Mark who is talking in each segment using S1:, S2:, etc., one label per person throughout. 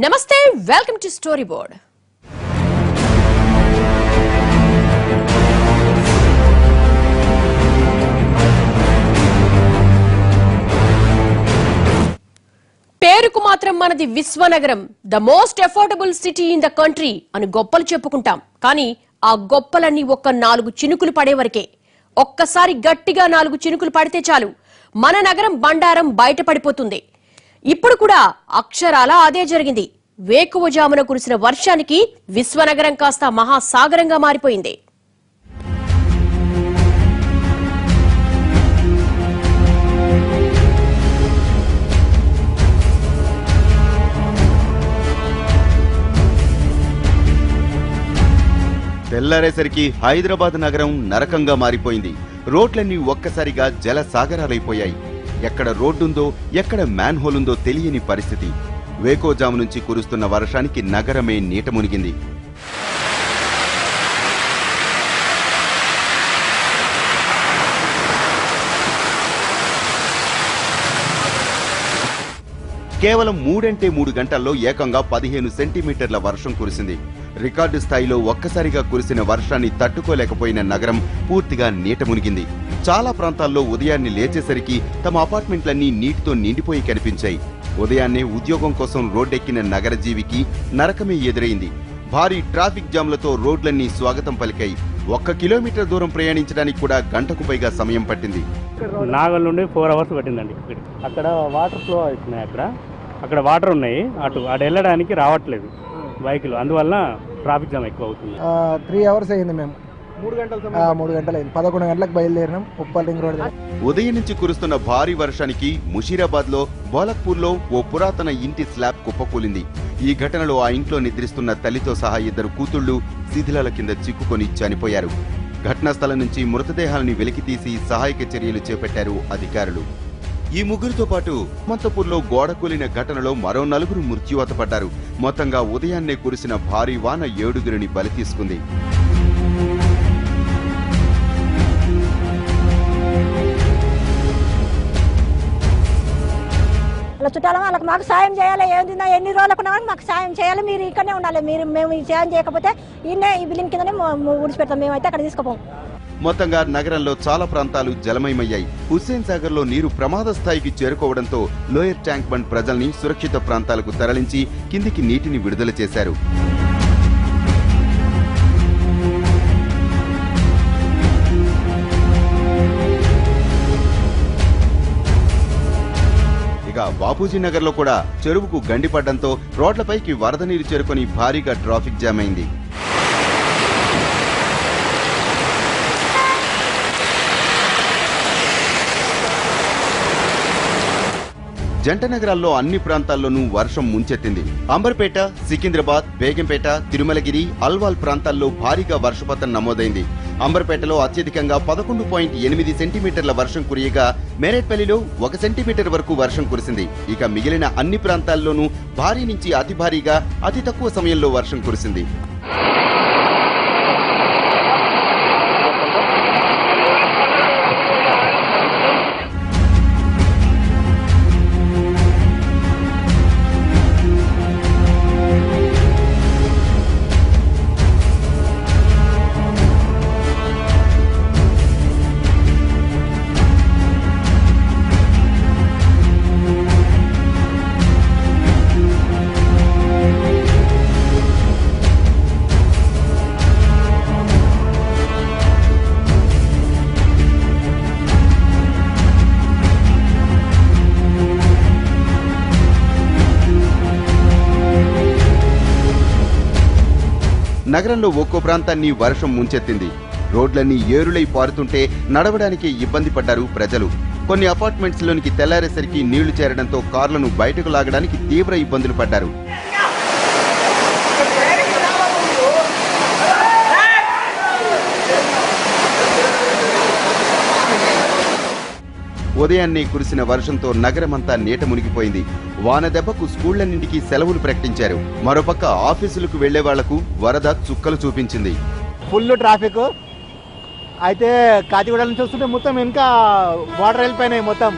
S1: నమస్తే welcome to story board. పేరుకు మాత్రం మనది విశ్వనగరం, the most affordable city in the country అని గొప్పలు చెప్పుకుంటాం. కానీ ఆ గొప్పలన్నీ ఒక్క 4 చినుకులు పడే వరకే. ఒక్కసారి గట్టిగా 4 చినుకులు పడితే చాలు మన నగరం బండారం బయటపడిపోతుంది. ఇప్పుడు కూడా అక్షరాల అదే జరిగింది. వేకువజామున కురిసిన వర్షానికి విశ్వనగరం కాస్త మహాసాగరంగా మారిపోయింది.
S2: తెల్లారేసరికి హైదరాబాద్ నగరం నరకంగా మారిపోయింది. రోడ్లన్నీ ఒక్కసారిగా జల సాగరాలైపోయాయి. ఎక్కడ రోడ్డుందో ఎక్కడ మ్యాన్ హోల్ ఉందో తెలియని పరిస్థితి. వేకోజాము నుంచి కురుస్తున్న వర్షానికి నగరమే నీట మునిగింది. కేవలం 3 గంటల్లో ఏకంగా 15 సెంటీమీటర్ల వర్షం కురిసింది. రికార్డు స్థాయిలో ఒక్కసారిగా కురిసిన వర్షాన్ని తట్టుకోలేకపోయిన నగరం పూర్తిగా నీట మునిగింది. చాలా ప్రాంతాల్లో ఉదయాన్నే లేచేసరికి తమ అపార్ట్మెంట్లన్నీ నీటితో నిండిపోయి కనిపించాయి. ఉదయాన్నే ఉద్యోగం కోసం రోడ్డెక్కిన నగర జీవికి నరకమే ఎదురైంది. భారీ ట్రాఫిక్ జామ్లతో రోడ్లన్నీ స్వాగతం పలికాయి. 1 కిలోమీటర్ దూరం ప్రయాణించడానికి కూడా గంటకు పైగా సమయం పట్టింది.
S3: నాగల్ నుండి 4 అవర్స్ పట్టిందండి. అక్కడ వాటర్ ఫ్లో అవుతున్నాయి. అక్కడ వాటర్ ఉన్నాయి. అటు వెళ్ళడానికి రావట్లేదు బైకులు. అందువల్ల ట్రాఫిక్ జామ్ ఎక్కువ అవుతుంది.
S4: 3 అవర్స్ అయింది. మేము 3 గంటలు అయింది. 11 గంటలకు బయలుదేరినాం ఉప్పల్ రింగ్ రోడ్.
S2: ఉదయం నుంచి కురుస్తున్న భారీ వర్షానికి ముషీరాబాద్ లో బోలక్పూర్ లో ఓ పురాతన ఇంటి స్లాబ్ కుప్పకూలింది. ఈ ఘటనలో ఆ ఇంట్లో నిద్రిస్తున్న తల్లితో సహా 2 కూతుళ్లు శిథిలాల కింద చిక్కుకొని చనిపోయారు. ఘటనా స్థలం నుంచి మృతదేహాలను వెలికితీసి సహాయక చర్యలు చేపట్టారు అధికారులు. ఈ ముగ్గురితో పాటు మంతపూర్లో గోడ కూలిన ఘటనలో మరో 4 మృత్యువాత పడ్డారు. మొత్తంగా ఉదయాన్నే కురిసిన భారీ వాన 7గురిని బలి తీసుకుంది.
S5: చుట్టాల వాళ్ళకి మాకు సాయం చేయాలి. ఏంటిందా ఎన్ని రోజులకున్నా కానీ మాకు సాయం చేయాలి. మీరు ఇక్కడనే ఉండాలి. మేము ఈ సాయం చేయకపోతే ఈయనే ఈ బిల్డింగ్ కిందనే ఊడిచిపెడతాం. మేమైతే అక్కడ తీసుకుపోం.
S2: మొత్తంగా నగరంలో చాలా ప్రాంతాలు జలమయమయ్యాయి. హుస్సేన్ సాగర్ లో నీరు ప్రమాద స్థాయికి చేరుకోవడంతో లోయర్ ట్యాంక్ బండ్ ప్రజల్ని సురక్షిత ప్రాంతాలకు తరలించి కిందికి నీటిని విడుదల చేశారు. ఇక బాపూజీ నగర్ లో కూడా చెరువుకు గండిపడ్డంతో రోడ్లపైకి వరద నీరు చేరుకొని భారీగా ట్రాఫిక్ జామ్ అయింది. జంట నగరాల్లో అన్ని ప్రాంతాల్లోనూ వర్షం ముంచెత్తింది. అంబర్పేట, సికింద్రాబాద్, బేగంపేట, తిరుమలగిరి, అల్వాల్ ప్రాంతాల్లో భారీగా వర్షపాతం నమోదైంది. అంబర్పేటలో అత్యధికంగా 11.8 సెంటీమీటర్ల వర్షం కురియగా మేరేట్పల్లిలో 1 సెంటీమీటర్ వరకు వర్షం కురిసింది. ఇక మిగిలిన అన్ని ప్రాంతాల్లోనూ భారీ నుంచి అతి భారీగా అతి తక్కువ సమయంలో వర్షం కురిసింది. నగరంలో ఒక్కో ప్రాంతాన్ని వర్షం ముంచెత్తింది. రోడ్లన్నీ ఏరులై పారుతుంటే నడవడానికి ఇబ్బంది పడ్డారు ప్రజలు. కొన్ని అపార్ట్మెంట్స్ లోనికి తెల్లారేసరికి నీళ్లు చేరడంతో కార్లను బయటకు లాగడానికి తీవ్ర ఇబ్బందులు పడ్డారు. ఉదయాన్నే కురిసిన వర్షంతో నగరమంతా నీట మునిగిపోయింది. వాన దెబ్బకు స్కూళ్లన్నింటికీ సెలవులు ప్రకటించారు. మరోపక్క ఆఫీసులకు వెళ్లే వాళ్లకు వరద చుక్కలు చూపించింది.
S4: ఫుల్ ట్రాఫిక్ అయితే కాచిగూడ నుంచి వస్తుంటే మొత్తం ఇంకా వాటర్ వెళ్ళిపోయినాయి. మొత్తం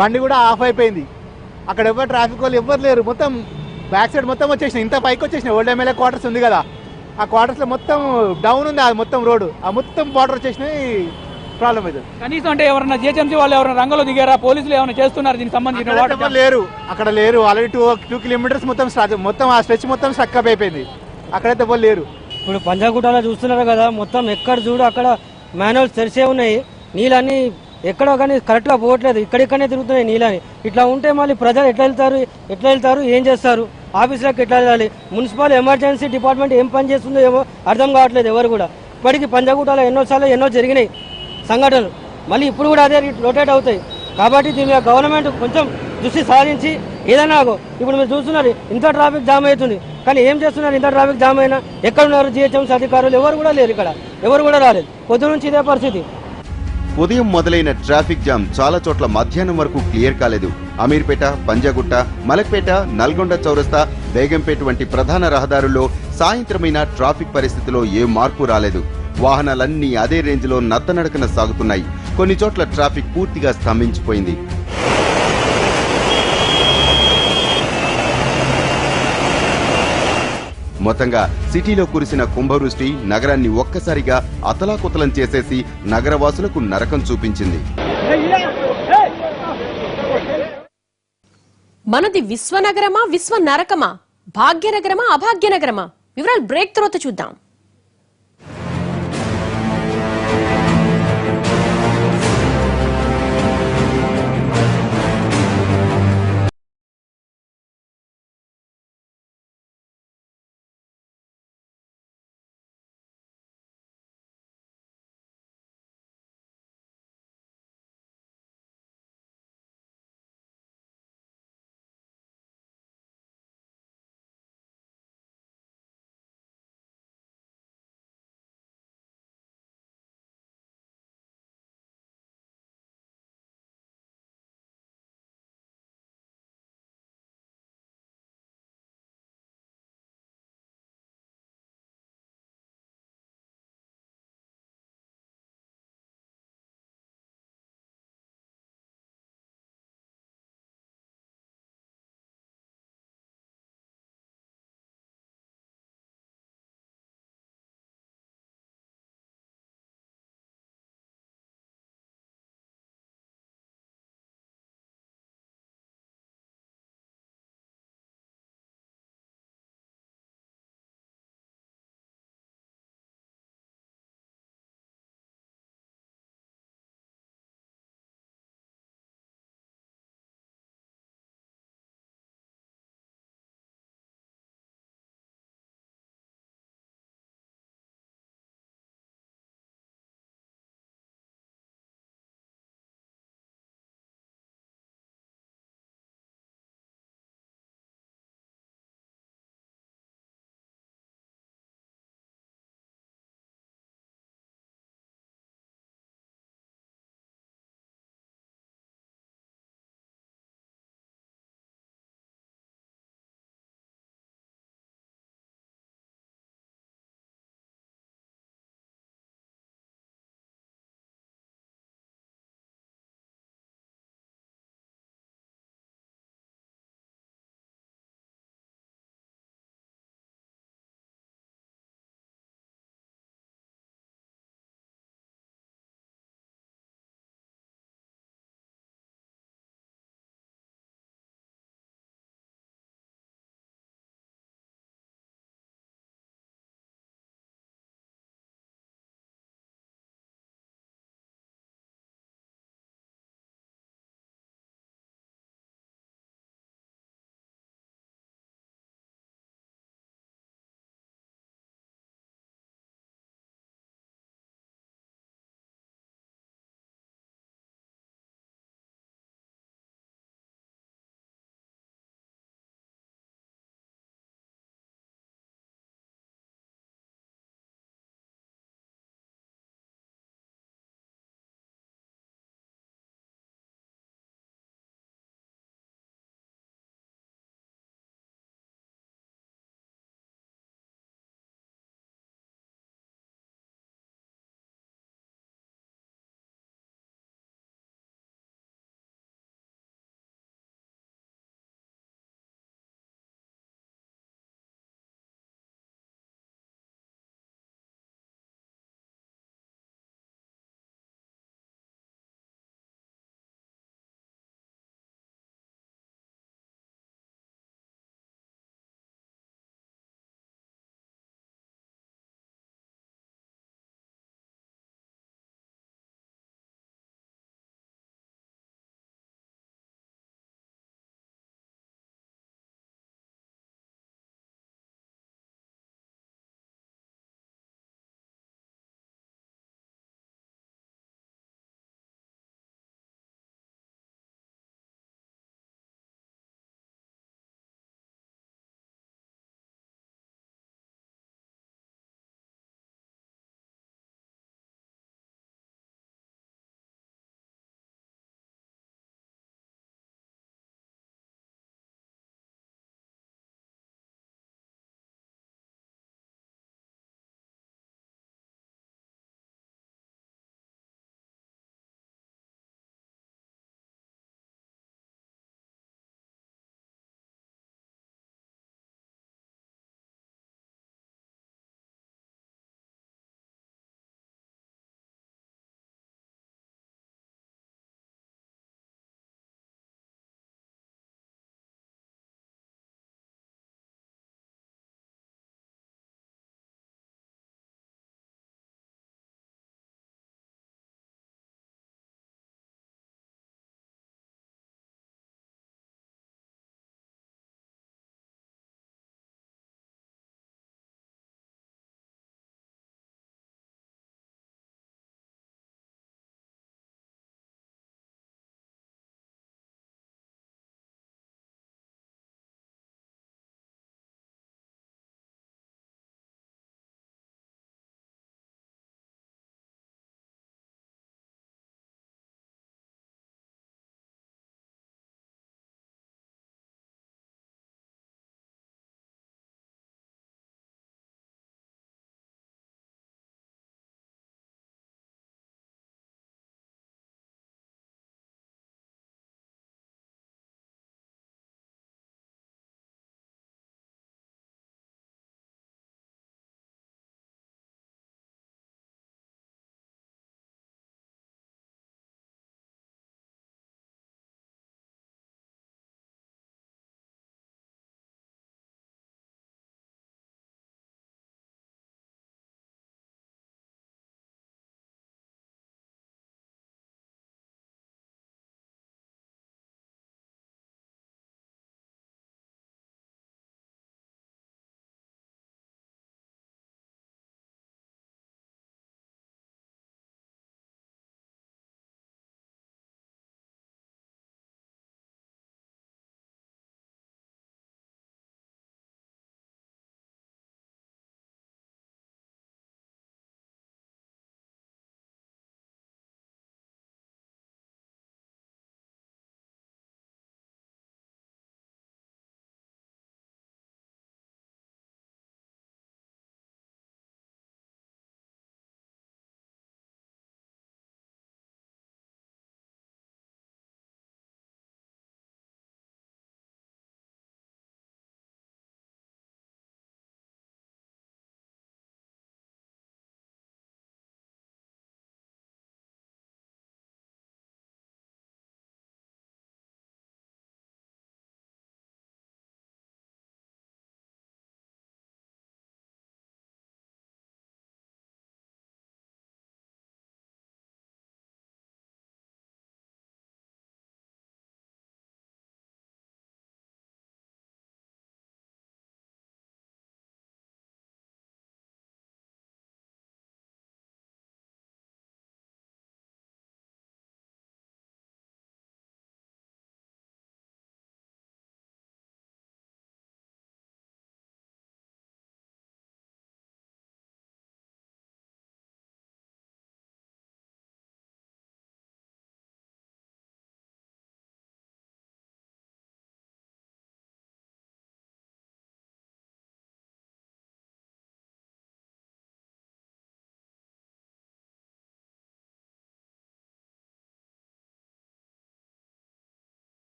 S4: బండి కూడా ఆఫ్ అయిపోయింది. అక్కడ ఎవరు ట్రాఫిక్ వాళ్ళు ఎవ్వరు లేరు. మొత్తం బ్యాక్ సైడ్ మొత్తం వచ్చేసినాయి, ఇంత పైకి వచ్చేసినాయి. ఓల్డ్ ఎమ్మెల్యే క్వార్టర్స్ ఉంది కదా, ఆ క్వార్టర్స్లో మొత్తం డౌన్ ఉంది, అది మొత్తం రోడ్డు, ఆ మొత్తం వాటర్ వచ్చేసినాయి. ప్రాబ్లం అవుతుంది.
S6: కనీసం అంటే ఎవరైనా జిహెచ్ఎంసీ వాళ్ళు ఎవరైనా రంగంలో దిగారా, పోలీసులు ఏమైనా చేస్తున్నారు దీనికి సంబంధించిన
S4: అక్కడ లేరు, అక్కడ లేరు. ఆల్రెడీ 2 కిలోమీటర్స్ మొత్తం ఆ స్ట్రెచ్ మొత్తం స్ట్రక్ అప్ అయిపోయింది. అక్కడైతే ఎవరు లేరు.
S7: ఇప్పుడు పంజాగుట్టలో చూస్తున్నారు కదా, మొత్తం ఎక్కడ చూడు అక్కడ మాన్యువల్స్ తెరిసే ఉన్నాయి. నీళ్ళన్నీ ఎక్కడో కానీ కరెక్ట్గా పోవట్లేదు, ఇక్కడిక్కడనే తిరుగుతున్నాయి నీళ్ళని. ఇట్లా ఉంటే మళ్ళీ ప్రజలు ఎట్లా వెళ్తారు, ఏం చేస్తారు, ఆఫీసులకు ఎట్లా వెళ్ళాలి, మున్సిపల్ ఎమర్జెన్సీ డిపార్ట్మెంట్ ఏం పని చేస్తుందో ఏమో అర్థం కావట్లేదు ఎవరు కూడా. ఇప్పటికీ పంజాగుట్టలో ఎన్నో జరిగినాయి సంఘటనలు, మళ్ళీ ఇప్పుడు కూడా అదే రొటేట్ అవుతాయి. కాబట్టి దీని మీద గవర్నమెంట్ కొంచెం దృష్టి సాధించి ఏదైనా ఇప్పుడు మీరు చూస్తున్నారు ఇంత ట్రాఫిక్ జామ్ అవుతుంది, కానీ ఏం చేస్తున్నారు? ఇంత ట్రాఫిక్ జామ్ అయినా ఎక్కడున్నారు జిహెచ్ఎంసీ అధికారులు? ఎవరు కూడా లేరు, ఇక్కడ ఎవరు కూడా రాలేదు. పొద్దు నుంచి ఇదే పరిస్థితి.
S2: ఉదయం మొదలైన ట్రాఫిక్ జామ్ చాలా చోట్ల మధ్యాహ్నం వరకు క్లియర్ కాలేదు. అమీర్పేట, పంజాగుట్ట, మలక్పేట, నల్గొండ చౌరస్తా, బేగంపేట వంటి ప్రధాన రహదారుల్లో సాయంత్రమైన ట్రాఫిక్ పరిస్థితిలో ఏ మార్పు రాలేదు. వాహనాలన్నీ అదే రేంజ్లో నత్తనడకన సాగుతున్నాయి. కొన్ని చోట్ల ట్రాఫిక్ పూర్తిగా స్తంభించిపోయింది. మొత్తంగా సిటీలో కురిసిన కుంభవృష్టి నగరాన్ని ఒక్కసారిగా అతలాకుతలం చేసేసి నగరవాసులకు నరకం చూపించింది.
S1: మనది విశ్వనగరమా, విశ్వ నరకమా, భాగ్యనగరమా, అభాగ్యనగరమా? వివరాలు బ్రేక్ తర్వాత చూద్దాం.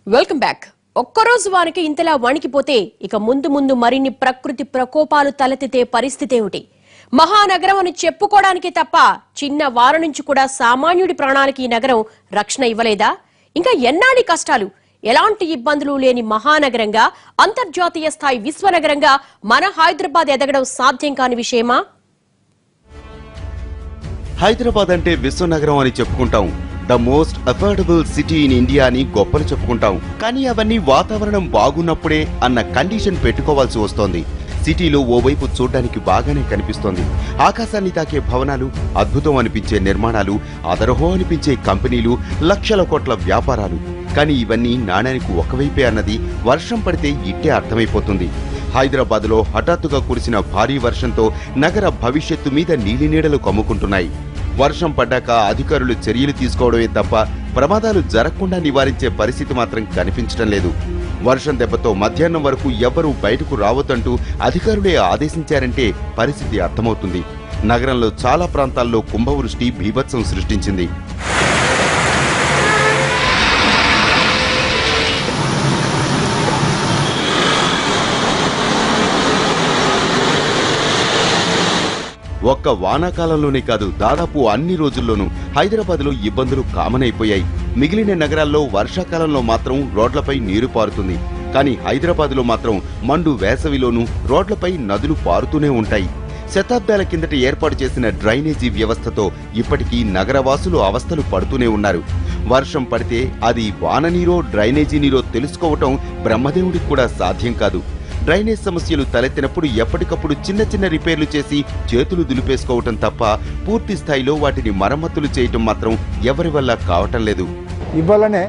S1: Welcome back. ఒక్కరోజు వానికి ఇంతలా వణికిపోతే ఇక ముందు ముందు మరిన్ని ప్రకృతి ప్రకోపాలు తలెత్తితే పరిస్థితి ఏమిటి? మహానగరం అని చెప్పుకోవడానికి తప్ప చిన్న వార నుంచి కూడా సామాన్యుడి ప్రాణాలకి ఈ నగరం రక్షణ ఇవ్వలేదా? ఇంకా ఎన్నాళ్ళి కష్టాలు? ఎలాంటి ఇబ్బందులు లేని మహానగరంగా, అంతర్జాతీయ స్థాయి విశ్వనగరంగా మన హైదరాబాద్ ఎదగడం సాధ్యం కాని విషయమా?
S2: హైదరాబాద్ అంటే విశ్వనగరం అని చెప్పుకుంటాం. The most affordable city in India అని గొప్పలు చెప్పుకుంటాం. కానీ అవన్నీ వాతావరణం బాగున్నప్పుడే అన్న కండిషన్ పెట్టుకోవాల్సి వస్తోంది. సిటీలో ఓవైపు చూడ్డానికి బాగానే కనిపిస్తోంది. ఆకాశాన్ని తాకే భవనాలు, అద్భుతం అనిపించే నిర్మాణాలు, అదరహో అనిపించే కంపెనీలు, లక్షల కోట్ల వ్యాపారాలు. కానీ ఇవన్నీ నాణానికి ఒకవైపే అన్నది వర్షం పడితే ఇట్టే అర్థమైపోతుంది. హైదరాబాద్లో హఠాత్తుగా కురిసిన భారీ వర్షంతో నగర భవిష్యత్తు మీద నీలినీడలు కమ్ముకుంటున్నాయి. వర్షం పడ్డాక అధికారులు చర్యలు తీసుకోవడమే తప్ప ప్రమాదాలు జరగకుండా నివారించే పరిస్థితి మాత్రం కనిపించడం లేదు. వర్షం దెబ్బతో మధ్యాహ్నం వరకు ఎవ్వరూ బయటకు రావద్దంటూ అధికారులే ఆదేశించారంటే పరిస్థితి అర్థమవుతుంది. నగరంలో చాలా ప్రాంతాల్లో కుంభవృష్టి బీభత్సం సృష్టించింది. ఒక్క వానాకాలంలోనే కాదు, దాదాపు అన్ని రోజుల్లోనూ హైదరాబాద్లో ఇబ్బందులు కామన్ అయిపోయాయి. మిగిలిన నగరాల్లో వర్షాకాలంలో మాత్రం రోడ్లపై నీరు పారుతుంది. కానీ హైదరాబాద్లో మాత్రం మండు వేసవిలోనూ రోడ్లపై నదులు పారుతూనే ఉంటాయి. శతాబ్దాల కిందట ఏర్పాటు చేసిన డ్రైనేజీ వ్యవస్థతో ఇప్పటికీ నగరవాసులు అవస్థలు పడుతూనే ఉన్నారు. వర్షం పడితే అది వాన నీరో డ్రైనేజీ నీరో తెలుసుకోవటం బ్రహ్మదేవుడికి కూడా సాధ్యం కాదు. డ్రైనేజ్ సమస్యలు తలెత్తినప్పుడు ఎప్పటికప్పుడు చిన్న చిన్న రిపేర్లు చేసి చేతులు దులిపేసుకోవటం తప్ప పూర్తి స్థాయిలో వాటిని మరమ్మతులు చేయటం మాత్రం ఎవరి వల్ల కావటం లేదు.
S8: ఇవ్వాలనే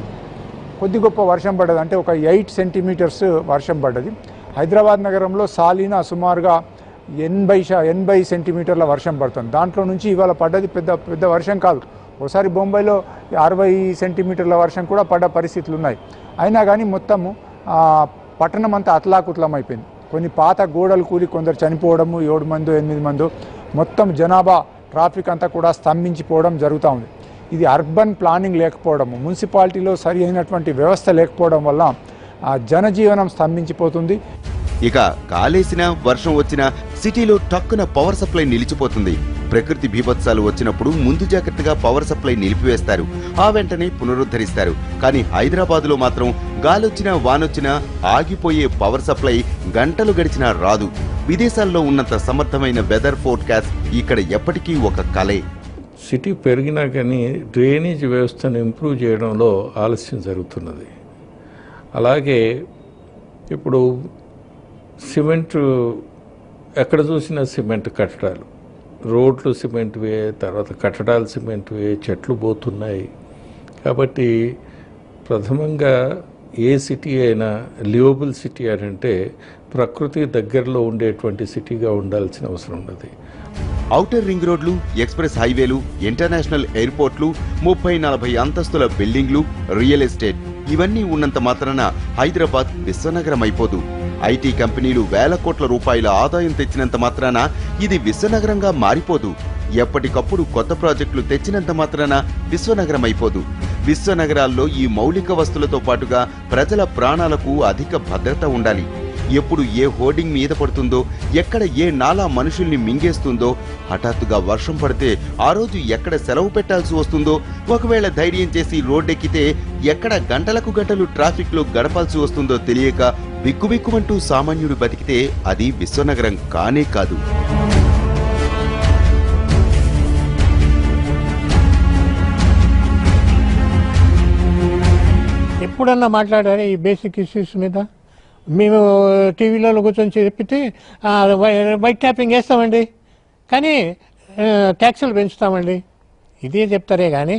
S8: కొద్ది గొప్ప వర్షం పడ్డది, అంటే ఒక 8 సెంటీమీటర్స్ వర్షం పడ్డది. హైదరాబాద్ నగరంలో సాలీనా సుమారుగా 80 సెంటీమీటర్ల వర్షం పడుతుంది. దాంట్లో నుంచి ఇవాళ పడ్డది పెద్ద వర్షం కాదు. ఒకసారి బొంబాయిలో 60 సెంటీమీటర్ల వర్షం కూడా పడ్డ పరిస్థితులు ఉన్నాయి. అయినా కానీ మొత్తము పట్టణం అంతా అతలాకుతలం అయిపోయింది. కొన్ని పాత గోడలు కూలి కొందరు చనిపోవడము, 7 మందో 8 మందో, మొత్తం జనాభా ట్రాఫిక్ అంతా కూడా స్తంభించిపోవడం జరుగుతూ ఉంది. ఇది అర్బన్ ప్లానింగ్ లేకపోవడము, మున్సిపాలిటీలో సరి అయినటువంటి వ్యవస్థ లేకపోవడం వల్ల జనజీవనం స్తంభించిపోతుంది.
S2: ఇక కాలేసినా వర్షం వచ్చినా సిటీలో టక్కున పవర్ సప్లై నిలిచిపోతుంది. ప్రకృతి బీభత్సాలు వచ్చినప్పుడు ముందు జాగ్రత్తగా పవర్ సప్లై నిలిపివేస్తారు, ఆ వెంటనే పునరుద్ధరిస్తారు. కానీ హైదరాబాద్లో మాత్రం గాలొచ్చినా వానొచ్చినా ఆగిపోయే పవర్ సప్లై గంటలు గడిచినా రాదు. విదేశాల్లో ఉన్నంత సమర్థమైన వెదర్ ఫోర్కాస్ట్ ఇక్కడ ఎప్పటికీ ఒక కలే.
S9: సిటీ పెరిగినా కానీ డ్రైనేజ్ వ్యవస్థను ఇంప్రూవ్ చేయడంలో ఆలస్యం జరుగుతున్నది. అలాగే ఇప్పుడు సిమెంటు, ఎక్కడ చూసినా సిమెంట్ కట్టడాలు, రోడ్లు సిమెంట్వే, తర్వాత కట్టడాలు సిమెంట్వే, చెట్లు పోతున్నాయి. కాబట్టి ప్రథమంగా ఏ సిటీ అయినా లివబుల్ సిటీ అని అంటే ప్రకృతి దగ్గరలో ఉండేటువంటి సిటీగా ఉండాల్సిన అవసరం ఉన్నది.
S2: ఔటర్ రింగ్ రోడ్లు, ఎక్స్ప్రెస్ హైవేలు, ఇంటర్నేషనల్ ఎయిర్పోర్ట్లు, 30-40 అంతస్తుల బిల్డింగ్లు, రియల్ ఎస్టేట్ ఇవన్నీ ఉన్నంత మాత్రాన హైదరాబాద్ విశ్వనగరం అయిపోదు. ఐటీ కంపెనీలు వేల కోట్ల రూపాయల ఆదాయం తెచ్చినంత మాత్రాన ఇది విశ్వనగరంగా మారిపోదు. ఎప్పటికప్పుడు కొత్త ప్రాజెక్టులు తెచ్చినంత మాత్రాన విశ్వనగరం అయిపోదు. విశ్వనగరాల్లో ఈ మౌలిక వస్తువులతో పాటుగా ప్రజల ప్రాణాలకు అధిక భద్రత ఉండాలి. ఎప్పుడు ఏ హోర్డింగ్ మీద పడుతుందో, ఎక్కడ ఏ నాలా మనుషుల్ని మింగేస్తుందో, హఠాత్తుగా వర్షం పడితే ఆ రోజు ఎక్కడ సెలవు పెట్టాల్సి వస్తుందో, ఒకవేళ ధైర్యం చేసి రోడ్డెక్కితే ఎక్కడ గంటలకు గంటలు ట్రాఫిక్లో గడపాల్సి వస్తుందో తెలియక బిక్కుబిక్కుమంటూ సామాన్యుడు బతికితే అది విశ్వనగరం కానే కాదు.
S10: ఎప్పుడన్నా మాట్లాడారా ఈ బేసిక్ ఇష్యూస్ మీద? మేము టీవీలలో కూర్చొని చెప్పితే వైట్ ట్యాపింగ్ వేస్తామండి, కానీ ట్యాక్సులు పెంచుతామండి, ఇదే చెప్తారే కానీ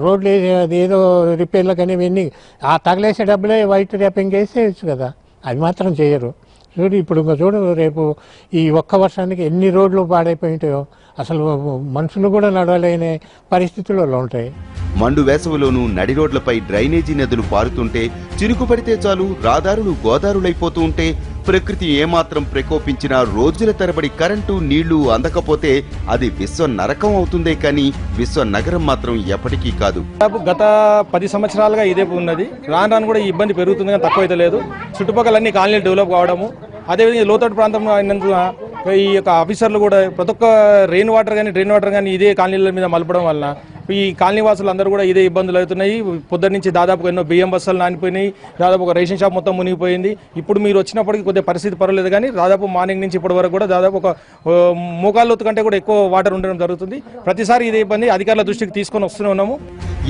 S10: రోడ్లు ఏదో రిపేర్లు కానీ ఇవన్నీ తగలేసే డబ్బులే వైట్ ట్యాపింగ్ వేసేయచ్చు కదా, అది మాత్రం చేయరు. చూడు ఇప్పుడు చూడు, రేపు ఈ ఒక్క వర్షానికి ఎన్ని రోడ్లు పాడైపోయి ఉంటాయో, అసలు మనుషులు కూడా నడవలేని పరిస్థితులలో ఉంటాయి.
S2: మండు వేసవిలోనూ నడి రోడ్లపై డ్రైనేజీ నదులు పారుతుంటే, చినుకు పడితే చాలు రహదారులు గోదారులైపోతూ ఉంటే, ప్రకృతి ఏమాత్రం ప్రకోపించినా రోజుల తరబడి కరెంటు నీళ్లు అందకపోతే అది విశ్వ నరకం అవుతుందే కానీ విశ్వ నగరం మాత్రం ఎప్పటికీ కాదు.
S11: గత 10 సంవత్సరాలుగా ఇదే ఉన్నది. రాను రాను కూడా ఈ ఇబ్బంది పెరుగుతుంది కానీ తక్కువ అయితే లేదు. చుట్టుపక్కల అన్ని కాలనీలు డెవలప్ కావడము, అదేవిధంగా లోతట్టు ప్రాంతంలో అయినందున ఈ యొక్క ఆఫీసర్లు కూడా ప్రతి ఒక్క రెయిన్ వాటర్ కానీ ఇదే కాలనీల మీద మలపడం వలన ఈ కాలనీ వాసులు అందరూ కూడా ఇదే ఇబ్బందులు అవుతున్నాయి. పొద్దున్న నుంచి దాదాపు ఎన్నో బియ్యం బస్సులు నానిపోయినాయి, దాదాపు ఒక రేషన్ షాప్ మొత్తం మునిగిపోయింది. ఇప్పుడు మీరు వచ్చినప్పటికీ కొద్దిగా పరిస్థితి పర్వాలేదు కానీ దాదాపు మార్నింగ్ నుంచి ఇప్పటి వరకు కూడా దాదాపు ఒక మోకాళ్ళొత్తు కంటే కూడా ఎక్కువ వాటర్ ఉండడం జరుగుతుంది. ప్రతిసారి ఇదే ఇబ్బంది అధికారుల దృష్టికి తీసుకొని వస్తూనే ఉన్నాము.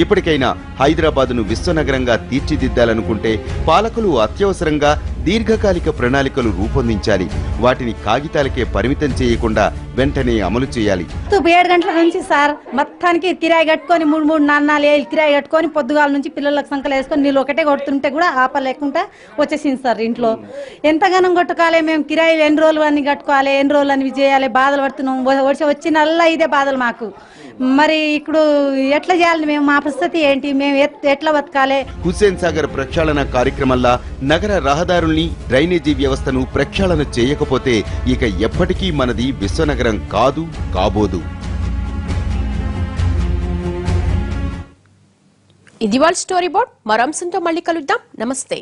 S2: ఇప్పటికైనా హైదరాబాద్ను విశ్వనగరంగా తీర్చిదిద్దాలనుకుంటే పాలకులు అత్యవసరంగా దీర్ఘకాలిక ప్రణాళికలు రూపొందించాలి. వాటిని కాగితాలకే పరిమితం చేయకుండా వెంటనే అమలు చేయాలి.
S5: 7 గంటల నుంచి సార్ మొత్తానికి కిరాయి కట్టుకొని 3-4 ఏళ్ళు కిరాయి కట్టుకొని పొద్దుగాల నుంచి పిల్లలకు సంకలు వేసుకొని నీళ్ళు ఒకటే కొడుతుంటే కూడా ఆపలేకుండా వచ్చేసింది సార్. ఇంట్లో ఎంతగానం కొట్టుకోవాలి, మేము కిరాయిలు ఎన్ని రోజులు అని కట్టుకోవాలి, ఎన్ని రోజులు అని చేయాలి, బాధలు పడుతున్నాం. వచ్చినల్లా ఇదే బాధలు మాకు. మరి ఇప్పుడు ఎట్లా చేయాలి, మేము మా పరిస్థితి ఏంటి, మేము ఎట్లా బతకాలి?
S2: హుస్సేన్ సాగర్ ప్రక్షాళన కార్యక్రమంలో నగర రహదారుల్ని, డ్రైనేజీ వ్యవస్థను ప్రక్షాళన చేయకపోతే ఇక ఎప్పటికీ మనది విశ్వనగరం కాదు, కాబోదు.
S1: ఇది వాళ్ళ స్టోరీ బోర్డ్. మరో అంశంతో మళ్ళీ కలుద్దాం. నమస్తే.